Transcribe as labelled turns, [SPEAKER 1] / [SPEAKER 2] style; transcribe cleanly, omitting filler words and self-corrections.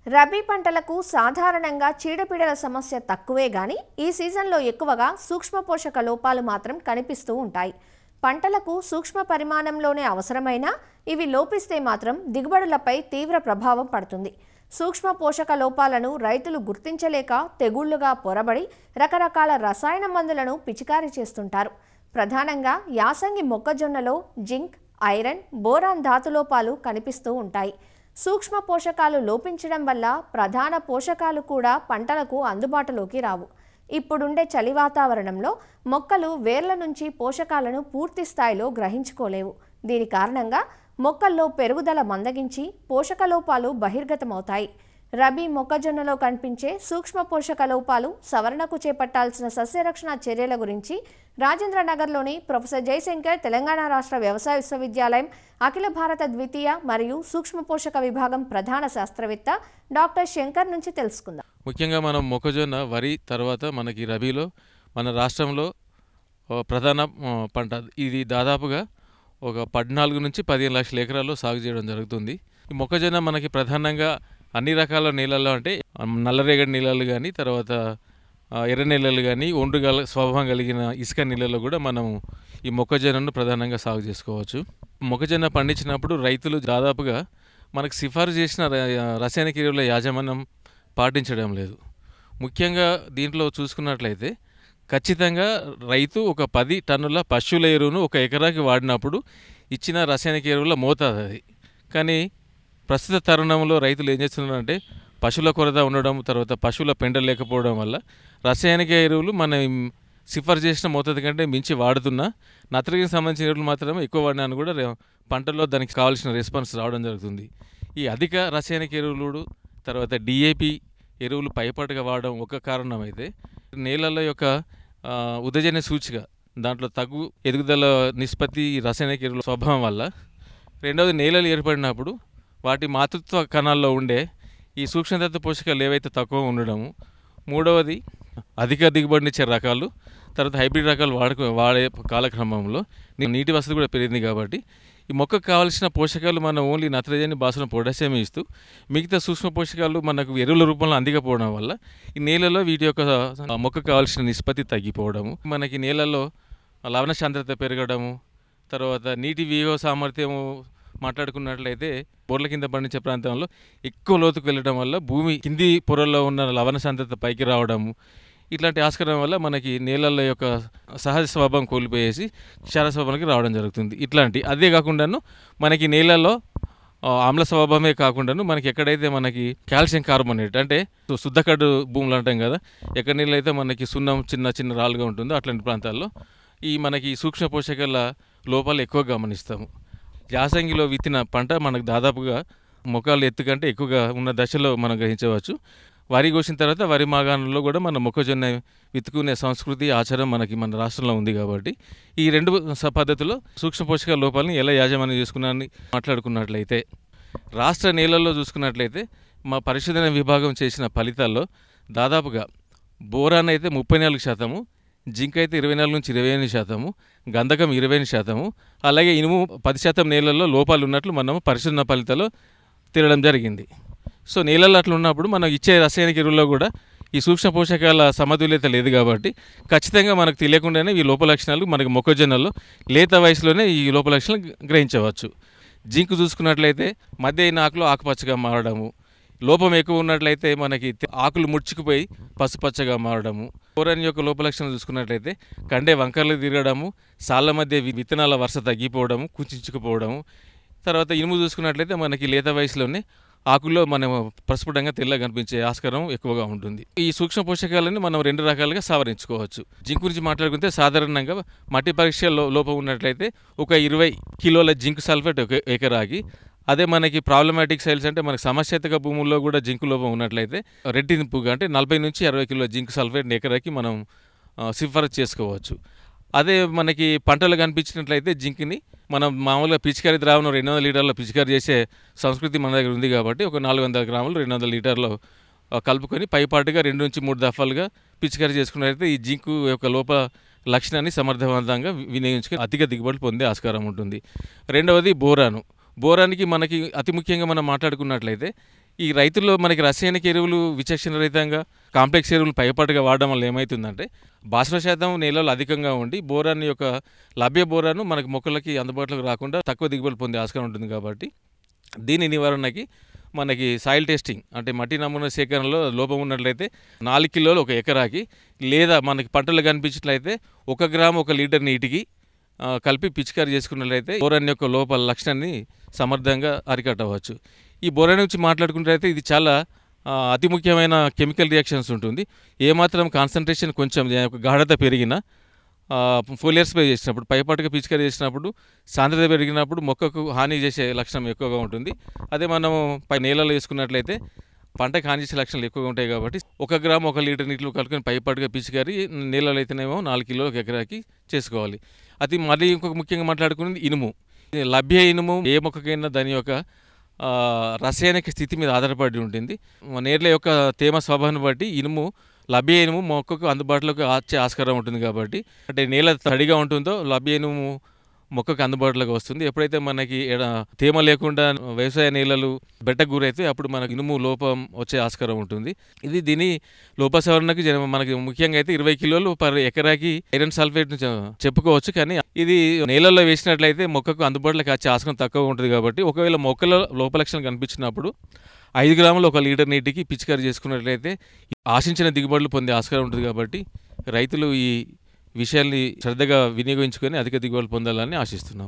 [SPEAKER 1] రబీ పంటలకు సాధారణంగా చీడపీడల సమస్య తక్కువే గాని ఈ సీజన్లో ఎక్కువగా సూక్ష్మ పోషక లోపాలు మాత్రం కనిపిస్తూ ఉంటాయి. పంటలకు సూక్ష్మ పరిమాణంలోనే అవసరమైన ఇవి లోపిస్తే మాత్రం దిగుబడులపై తీవ్ర ప్రభావం పడుతుంది. సూక్ష్మ పోషక లోపాలను రైతులు గుర్తించలేక తెగుళ్లుగా పొరబడి రకరకాల రసాయన మందులను పిచికారీ చేస్తుంటారు. ప్రధానంగా యాసంగి మొక్కజొన్నలో జింక్, ఐరన్, బోరాన్ ధాతులోపాలు కనిపిస్తూ ఉంటాయి. సూక్ష్మ పోషకాలు లోపించడం వల్ల ప్రధాన పోషకాలు కూడా పంటలకు అందుబాటులోకి రావు. ఇప్పుడుండే చలి వాతావరణంలో మొక్కలు వేర్ల నుంచి పోషకాలను పూర్తి స్థాయిలో గ్రహించుకోలేవు. దీని కారణంగా మొక్కల్లో పెరుగుదల మందగించి పోషక లోపాలు బహిర్గతమవుతాయి. రబీ మొక్కజొన్నలో కనిపించే సూక్ష్మ పోషక లోపాలు సవరణకు చేపట్టాల్సిన సస్యరక్షణ చర్యల గురించి రాజేంద్రనగర్లోని ప్రొఫెసర్ జయశంకర్ తెలంగాణ రాష్ట్ర వ్యవసాయ విశ్వవిద్యాలయం అఖిల భారత ద్వితీయ మరియు సూక్ష్మ పోషక విభాగం ప్రధాన శాస్త్రవేత్త డాక్టర్ శంకర్ నుంచి తెలుసుకుందాం.
[SPEAKER 2] ముఖ్యంగా మనం మొక్కజొన్న, వరి తర్వాత మనకి రబీలో మన రాష్ట్రంలో ప్రధాన పంట. ఇది దాదాపుగా ఒక 14 నుంచి 15 లక్షల ఎకరాల్లో సాగు చేయడం జరుగుతుంది. ఈ మొక్కజొన్న మనకి ప్రధానంగా అన్ని రకాల నీళ్ళల్లో అంటే నల్లరేగడి నీళ్ళలు కానీ, తర్వాత ఎర్ర నీళ్ళలు కానీ, ఒండ్రు స్వభావం కలిగిన ఇసుక నీళ్ళలో కూడా మనం ఈ మొక్కజొన్నను ప్రధానంగా సాగు చేసుకోవచ్చు. మొక్కజొన్న పండించినప్పుడు రైతులు దాదాపుగా మనకు సిఫారసు చేసిన రసాయనిక ఎరువుల యాజమాన్యం పాటించడం లేదు. ముఖ్యంగా దీంట్లో చూసుకున్నట్లయితే ఖచ్చితంగా రైతు ఒక 10 టన్నుల పశువుల ఎరువును ఒక ఎకరాకి వాడినప్పుడు ఇచ్చిన రసాయనిక ఎరువుల మోతాదు అది. కానీ ప్రస్తుత తరుణంలో రైతులు ఏం చేస్తున్నారంటే పశువుల కొరత ఉండడం, తర్వాత పశువుల పెండ లేకపోవడం వల్ల రసాయనిక ఎరువులు మనం సిఫారసు చేసిన మోతాదు కంటే మించి వాడుతున్నా నత్రజనికి సంబంధించిన ఎరువులు మాత్రమే ఎక్కువ వాడినాను కూడా పంటల్లో దానికి కావాల్సిన రెస్పాన్స్ రావడం జరుగుతుంది. ఈ అధిక రసాయనిక ఎరువులు తర్వాత డిఏపి ఎరువులు పైపాటుగా వాడడం ఒక కారణం అయితే, నేలల యొక్క ఉదజన సూచిక దాంట్లో తగ్గు ఎదుగుదల నిష్పత్తి రసాయనిక ఎరువుల స్వభావం వల్ల, రెండవది నేలలు ఏర్పడినప్పుడు వాటి మాతృత్వ కణాల్లో ఉండే ఈ సూక్ష్మతత్వ పోషకాలు ఏవైతే తక్కువ ఉండడము, మూడవది అధిక దిగుబడినిచ్చే రకాలు, తర్వాత హైబ్రిడ్ రకాలు వాడే కాలక్రమంలో నీటి వసతి కూడా పెరిగింది. కాబట్టి ఈ మొక్కకు కావాల్సిన పోషకాలు మనం ఓన్లీ నత్రజని, భాస్వరం, పొటాషియం ఇస్తూ మిగతా సూక్ష్మ పోషకాలు మనకు ఎరువుల రూపంలో అందికపోవడం వల్ల ఈ నేలలో వీటి యొక్క మొక్కకు కావాల్సిన నిష్పత్తి తగ్గిపోవడము, మనకి నేలలో లవణ సాంద్రత పెరగడము, తర్వాత నీటి వినియోగ సామర్థ్యము మాట్లాడుకున్నట్లయితే బోర్ల కింద పండించే ప్రాంతంలో ఎక్కువ లోతుకు వెళ్ళడం వల్ల భూమి కింది పొరల్లో ఉన్న లవణ సాంద్రత పైకి రావడము, ఇట్లాంటి ఆస్కారం వల్ల మనకి నేలల యొక్క సహజ స్వభావం కోల్పోయేసి క్షార స్వభావానికి రావడం జరుగుతుంది. ఇట్లాంటి అదే కాకుండాను మనకి నేలలో ఆమ్ల స్వభావమే కాకుండాను మనకి ఎక్కడైతే మనకి కాల్షియం కార్బోనేట్ అంటే శుద్ధకడ్డు భూములు అంటాం కదా, ఎక్కడ నీళ్ళు అయితే మనకి సున్నం చిన్న చిన్న రాళ్ళుగా ఉంటుందో అట్లాంటి ప్రాంతాల్లో ఈ మనకి సూక్ష్మ పోషకాల లోపాలు ఎక్కువ గమనిస్తాము. యాసంగిలో విత్తిన పంట మనకు దాదాపుగా మొక్కలు ఎత్తు కంటే ఎక్కువగా ఉన్న దశలో మనం గ్రహించవచ్చు. వరి కోసిన తర్వాత వరి మాగాణంలో కూడా మన మొక్కజొన్న విత్తుకునే సంస్కృతి, ఆచారం మనకి మన రాష్ట్రంలో ఉంది. కాబట్టి ఈ రెండు పద్ధతుల్లో సూక్ష్మ పోషకాల లోపాలని ఎలా యాజమాన్యం చేసుకున్నారని మాట్లాడుకున్నట్లయితే, రాష్ట్ర నేలల్లో చూసుకున్నట్లయితే మా పరిశోధన విభాగం చేసిన ఫలితాల్లో దాదాపుగా బోరాన్ అయితే 34%, జింక్ అయితే 24 నుంచి 28%, గంధకం 20%, అలాగే ఇనుము 10% నేలల్లో లోపాలు ఉన్నట్లు మనము పరిశోధన ఫలితాల్లో తేలడం జరిగింది. సో నేలల్లో అట్లా ఉన్నప్పుడు మనం ఇచ్చే రసాయనిక ఎరువుల్లో కూడా ఈ సూక్ష్మ పోషకాల సమతుల్యత లేదు. కాబట్టి ఖచ్చితంగా మనకు తెలియకుండానే ఈ లోప లక్షణాలు మనకి మొక్కజొన్నలో లేత వయసులోనే ఈ లోప లక్షణాలు గ్రహించవచ్చు. జింక్ చూసుకున్నట్లయితే మధ్య అయిన ఆకులు ఆకుపచ్చగా మారడము, లోపం ఎక్కువ ఉన్నట్లయితే మనకి ఆకులు ముడుచుకుపోయి పసుపచ్చగా మారడము. బోరాన్ యొక్క లోప లక్షణాలు చూసుకున్నట్లయితే కండే వంకర్లు తిరగడము, సాళ్ళ మధ్య విత్తనాల వరుస తగ్గిపోవడము, కుంచుకుపోవడము. తర్వాత ఇనుము చూసుకున్నట్లయితే మనకి లేత వయసులోనే ఆకుల్లో మనం ప్రస్ఫుటంగా తెల్లగా కనిపించే ఆస్కారం ఎక్కువగా ఉంటుంది. ఈ సూక్ష్మ పోషకాలని మనం 2 రకాలుగా సవరించుకోవచ్చు. జింక్ గురించి మాట్లాడుకుంటే సాధారణంగా మట్టి పరీక్ష లోపం ఉన్నట్లయితే ఒక 20 కిలోల జింక్ సల్ఫేట్ ఒక ఎకరాకి, అదే మనకి ప్రాబ్లమాటిక్ సైల్స్ అంటే మనకి సమస్యాత్మక భూముల్లో కూడా జింక్ లోపం ఉన్నట్లయితే రెట్టింపుగా అంటే 40 నుంచి 60 కిలోల జింక్ సల్ఫేట్ ఎకరాకి మనం సిఫారసు చేసుకోవచ్చు. అదే మనకి పంటలు కనిపించినట్లయితే జింక్ని మనం మామూలుగా పిచికారీ ద్రావణం 200 లీటర్ల పిచికారీ చేసే సంస్కృతి మన దగ్గర ఉంది. కాబట్టి ఒక 400 గ్రాములు 200 లీటర్లు కలుపుకొని పైపాటుగా 2 నుంచి 3 దఫాలుగా పిచికారీ చేసుకున్నట్లయితే ఈ జింకు యొక్క లోప లక్షణాన్ని సమర్థవంతంగా వినియోగించుకొని అధిక దిగుబడులు పొందే ఆస్కారం ఉంటుంది. రెండవది బోరాను. బోరానికి మనకి అతి ముఖ్యంగా మనం మాట్లాడుకున్నట్లయితే ఈ రైతుల్లో మనకి రసాయనిక ఎరువులు విచక్షణ రహితంగా కాంప్లెక్స్ ఎరువులు పైపాటుగా వాడడం వల్ల ఏమవుతుందంటే భాస్వర శాతం నేలలో అధికంగా ఉండి బోరాన్ యొక్క లభ్య బోరాను మనకి మొక్కలకి అందుబాటులోకి రాకుండా తక్కువ దిగుబడి పొందే ఆస్కారం ఉంటుంది. కాబట్టి దీని నివారణకి మనకి సాయిల్ టెస్టింగ్ అంటే మట్టి నమూనా సేకరణలో లోపం ఉన్నట్లయితే 4 కిలోలు ఒక ఎకరాకి, లేదా మనకి పంటలు కనిపించినట్లయితే 1 గ్రాము 1 లీటర్ నీటికి కలిపి పిచికారీ చేసుకున్నట్లయితే బోరాన్ యొక్క లోపాల లక్షణాన్ని సమర్థంగా అరికట్టవచ్చు. ఈ బోరాన్ గురించి మాట్లాడుకున్నట్లయితే ఇది చాలా అతి ముఖ్యమైన కెమికల్ రియాక్షన్స్ ఉంటుంది. ఏమాత్రం కాన్సన్ట్రేషన్ కొంచెం గాఢత పెరిగినా ఫోలియర్ స్ప్రే చేసినప్పుడు పైపాటుగా పిచికారీ చేసినప్పుడు సాంద్రత పెరిగినప్పుడు మొక్కకు హాని చేసే లక్షణం ఎక్కువగా ఉంటుంది. అదే మనం నేలలో వేసుకున్నట్లయితే పంటకు హాని చేసే లక్షణాలు ఎక్కువగా ఉంటాయి. కాబట్టి 1 గ్రాము 1 లీటర్ నీటిలో కలుపుకొని పైపాటుగా పిచికారీ నేలలో అయితేనేమో 4 కిలోలు ఒక ఎకరాకి చేసుకోవాలి. అది మళ్ళీ ఇంకొక ముఖ్యంగా మాట్లాడుకునేది ఇనుము. లభ్య ఇనుము ఏ మొక్కకైనా దాని యొక్క రసాయనిక స్థితి మీద ఆధారపడి ఉంటుంది. నేల యొక్క తేమ స్వభావాన్ని బట్టి ఇనుము లభ్య ఇనుము మొక్కకు అందుబాటులోకి వచ్చే ఆస్కారం ఉంటుంది. కాబట్టి అంటే నేల తడిగా ఉంటుందో లభ్య ఇనుము మొక్కకు అందుబాటులోకి వస్తుంది. ఎప్పుడైతే మనకి తేమ లేకుండా వ్యవసాయ నేలలు బెట్టకు గురైతే అప్పుడు మనకు ఇనుము లోపం వచ్చే ఆస్కారం ఉంటుంది. దీని లోప సవరణకు మనకి ముఖ్యంగా అయితే 20 కిలోలు పర్ ఎకరాకి ఐరన్ సల్ఫేట్ చెప్పుకోవచ్చు. కానీ ఇది నేలల్లో వేసినట్లయితే మొక్కకు అందుబాటులోకి వచ్చే ఆస్కారం తక్కువ ఉంటుంది. కాబట్టి ఒకవేళ మొక్కల లోప లక్షణం కనిపించినప్పుడు 5 గ్రాములు 1 లీటర్ నీటికి పిచికారీ చేసుకున్నట్లయితే ఆశించిన దిగుబడులు పొందే ఆస్కారం ఉంటుంది. కాబట్టి రైతులు ఈ విషయాల్ని శ్రద్ధగా వినియోగించుకొని అధిక దిగుబడులు పొందాలని ఆశిస్తున్నాం.